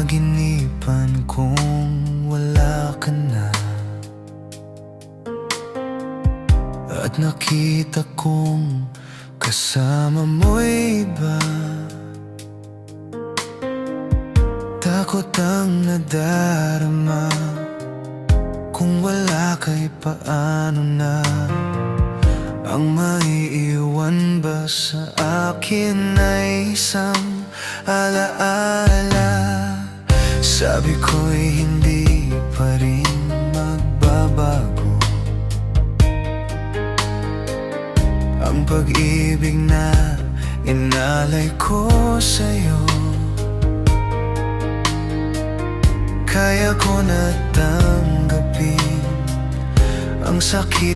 Napanaginipan kong wala ka na, at nakita kong kasama mo'y iba. Takot ang nadarama, kung wala ka'y paano na ang maiiwan ba sa akin ay isang alaala. Sabi ko'y hindi pa rin magbabago ang pag-ibig na inalay ko sa'yo. Kaya ko na tanggapin ang sakit